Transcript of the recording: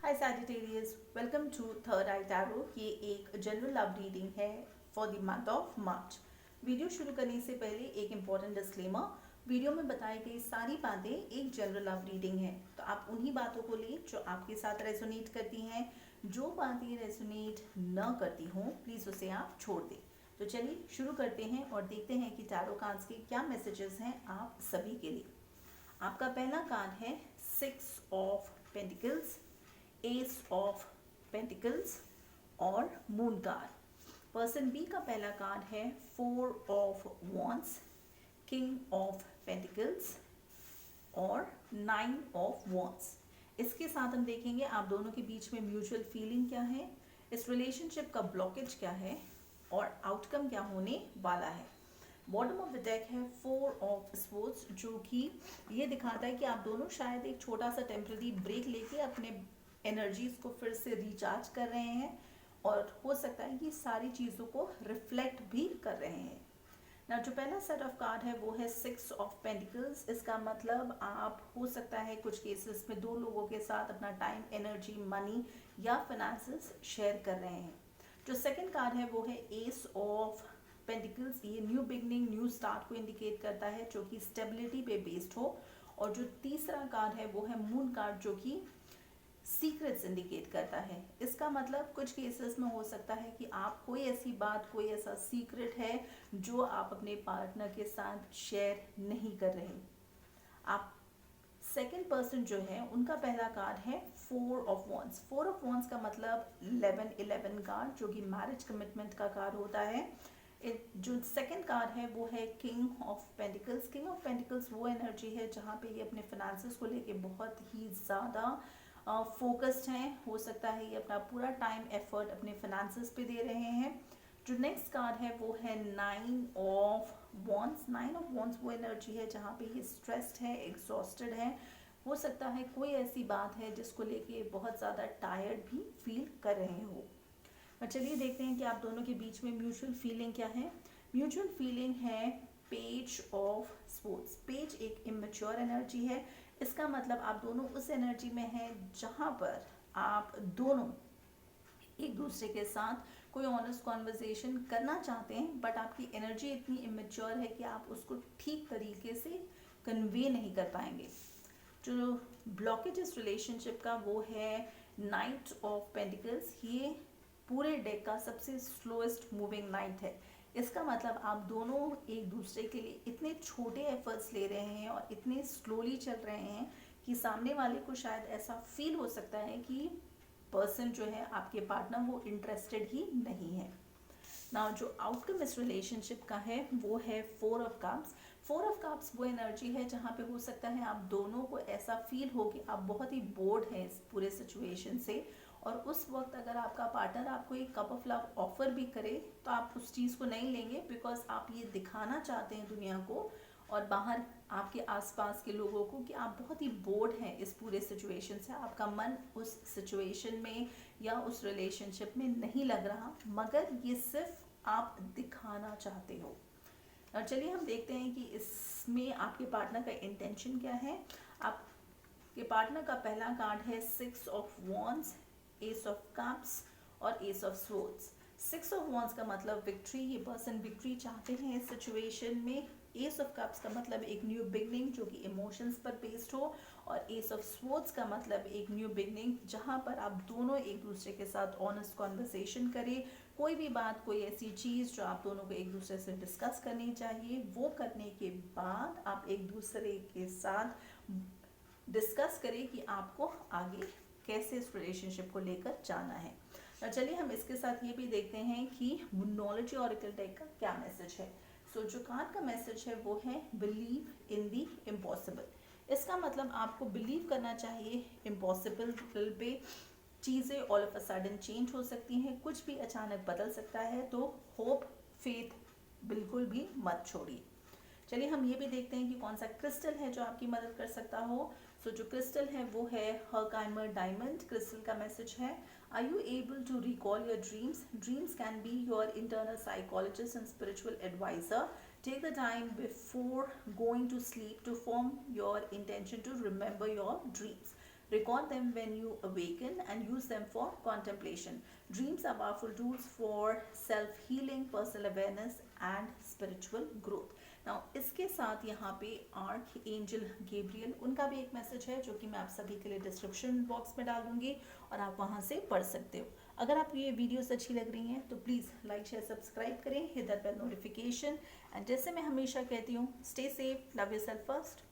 Hi Sagittarius, welcome to third eye tarot. ये एक general love reading है for the month of March. Video शुरू करने से पहले एक इम्पॉर्टेंट डिस्क्लेमर। वीडियो में बताई गई सारी बातें एक जनरल लव रीडिंग है, तो आप उन्हीं बातों को लें जो आपके साथ रेजोनेट करती हैं। जो बातें रेजोनेट न करती हों प्लीज़ उसे आप छोड़ दें। तो चलिए शुरू करते हैं और देखते हैं कि टैरो कार्ड्स के क्या मैसेजेस हैं आप सभी के लिए। आपका पहला कार्ड है 6 of pentacles, S of pentacles और मून कार्ड। पर्सन बी का पहला कार्ड है 4 of wands, king of pentacles और 9 ऑफ वॉन्ड्स। इसके साथ हम देखेंगे आप दोनों के बीच में म्यूचुअल फीलिंग क्या है, इस रिलेशनशिप का ब्लॉकेज क्या है और आउटकम क्या होने वाला है। बॉटम ऑफ द डेक है 4 ऑफ स्पोर्ट्स, जो कि ये दिखाता है कि आप दोनों शायद एक छोटा सा टेम्पररी ब्रेक लेके अपने एनर्जीज को फिर से रिचार्ज कर रहे हैं और हो सकता है कि सारी चीज़ों को रिफ्लेक्ट भी कर रहे हैं ना। जो पहला सेट ऑफ कार्ड है वो है 6 ऑफ पेंटिकल्स। इसका मतलब आप हो सकता है कुछ केसेस में दो लोगों के साथ अपना टाइम, एनर्जी, मनी या फाइनेंसेस शेयर कर रहे हैं। जो सेकंड कार्ड है वो है एस ऑफ पेंटिकल्स। ये न्यू बिगनिंग, न्यू स्टार्ट को इंडिकेट करता है जो कि स्टेबिलिटी पे बेस्ड हो। और जो तीसरा कार्ड है वो है मून कार्ड, जो कि सीक्रेट्स इंडिकेट करता है। इसका मतलब कुछ केसेस में हो सकता है कि आप कोई ऐसी बात, कोई ऐसा सीक्रेट है जो आप अपने पार्टनर के साथ शेयर नहीं कर रहे। आप सेकेंड पर्सन जो है उनका पहला कार्ड है 4 ऑफ वॉन्ड्स। 4 ऑफ वॉन्ड्स का मतलब 11 कार्ड, जो कि मैरिज कमिटमेंट का कार्ड होता है। जो सेकंड कार्ड है वो है king of pentacles. King of pentacles वो एनर्जी है जहाँ पे ये अपने फाइनेंसेस को लेके बहुत ही ज़्यादा फोकस्ड हैं। हो सकता है ये अपना पूरा टाइम एफर्ट अपने फाइनेंसेस पे दे रहे हैं। जो नेक्स्ट कार्ड है वो है 9 ऑफ वॉन्ड्स। 9 ऑफ वॉन्ड्स वो एनर्जी है जहाँ पे ये स्ट्रेस्ड है, एग्जॉस्टेड है। हो सकता है कोई ऐसी बात है जिसको लेके बहुत ज़्यादा टायर्ड भी फील कर रहे हो। और चलिए देखते हैं कि आप दोनों के बीच में म्यूचुअल फीलिंग क्या है। म्यूचुअल फीलिंग है पेज ऑफ स्पोर्ट्स। पेज एक इमेच्योर एनर्जी है। इसका मतलब आप दोनों उस एनर्जी में हैं जहाँ पर आप दोनों एक दूसरे के साथ कोई ऑनेस्ट कॉन्वर्जेशन करना चाहते हैं, बट आपकी एनर्जी इतनी इमेच्योर है कि आप उसको ठीक तरीके से कन्वे नहीं कर पाएंगे। जो ब्लॉकेज इस रिलेशनशिप का वो है नाइट ऑफ पेंटिकल्स। ये पूरे डेक का सबसे स्लोएस्ट मूविंग नाइट है। इसका मतलब आप दोनों एक दूसरे के लिए इतने छोटे एफर्ट्स ले रहे हैं और इतने स्लोली चल रहे हैं कि सामने वाले को शायद ऐसा फील हो सकता है कि पर्सन जो है आपके पार्टनर वो इंटरेस्टेड ही नहीं है ना। जो आउटकम इस रिलेशनशिप का है वो है 4 ऑफ कप्स। 4 ऑफ कप्स वो एनर्जी है जहाँ पे हो सकता है आप दोनों को ऐसा फील हो कि आप बहुत ही बोर्ड हैं इस पूरे सिचुएशन से, और उस वक्त अगर आपका पार्टनर आपको एक कप ऑफ लव ऑफर भी करे तो आप उस चीज़ को नहीं लेंगे, बिकॉज आप ये दिखाना चाहते हैं दुनिया को और बाहर आपके आसपास के लोगों को कि आप बहुत ही बोर्ड हैं इस पूरे सिचुएशन से। आपका मन उस सिचुएशन में या उस रिलेशनशिप में नहीं लग रहा, मगर ये सिर्फ आप दिखाना चाहते हो। और चलिए हम देखते हैं कि इसमें आपके पार्टनर का इंटेंशन क्या है। आपके पार्टनर का पहला कार्ड है 6 of wands, ace of cups और ace of swords. 6 of wands का मतलब विक्ट्री। ये पर्सन विक्ट्री चाहते हैं इस सिचुएशन में। एस ऑफ कप्स का मतलब एक न्यू बिगनिंग जो कि इमोशंस पर बेस्ड हो, और एस ऑफ स्वॉर्ड्स का मतलब एक न्यू बिगनिंग जहाँ पर आप दोनों एक दूसरे के साथ ऑनेस्ट कॉन्वर्सेशन करें। कोई भी बात, कोई ऐसी चीज़ जो आप दोनों को एक दूसरे से डिस्कस करनी चाहिए, वो करने के बाद आप एक दूसरे के साथ डिस्कस करें कि आपको आगे कैसे इस रिलेशनशिप को लेकर जाना है। और चलिए हम इसके साथ ये भी देखते हैं कि नॉलेज ऑरेकल डेक का क्या मैसेज है। जो कार्ड का मैसेज है वो है बिलीव इन दी इम्पॉसिबल। इसका मतलब आपको बिलीव करना चाहिए इम्पॉसिबल पे। चीज़ें all of a sudden change हो सकती हैं, कुछ भी अचानक बदल सकता है, तो होप, फेथ बिल्कुल भी मत छोड़िए। चलिए हम ये भी देखते हैं कि कौन सा क्रिस्टल है जो आपकी मदद कर सकता हो। जो क्रिस्टल है वो है हरकाइमर डायमंड। क्रिस्टल का मैसेज है are you able to recall your dreams. Dreams can be your internal psychologist and spiritual advisor. Take the time before going to sleep to form your intention to remember your dreams. Recall them when you awaken and use them for contemplation. Dreams are powerful tools for self-healing, personal awareness and spiritual growth. Now इसके साथ यहाँ पे arc angel Gabriel, उनका भी एक message है जो कि मैं आप सभी के लिए डिस्क्रिप्शन बॉक्स में डाल दूंगी और आप वहाँ से पढ़ सकते हो। अगर आपको ये वीडियोस अच्छी लग रही हैं तो प्लीज़ लाइक शेयर सब्सक्राइब करें, hit that bell notification. And जैसे मैं हमेशा कहती हूँ, stay safe, love yourself first.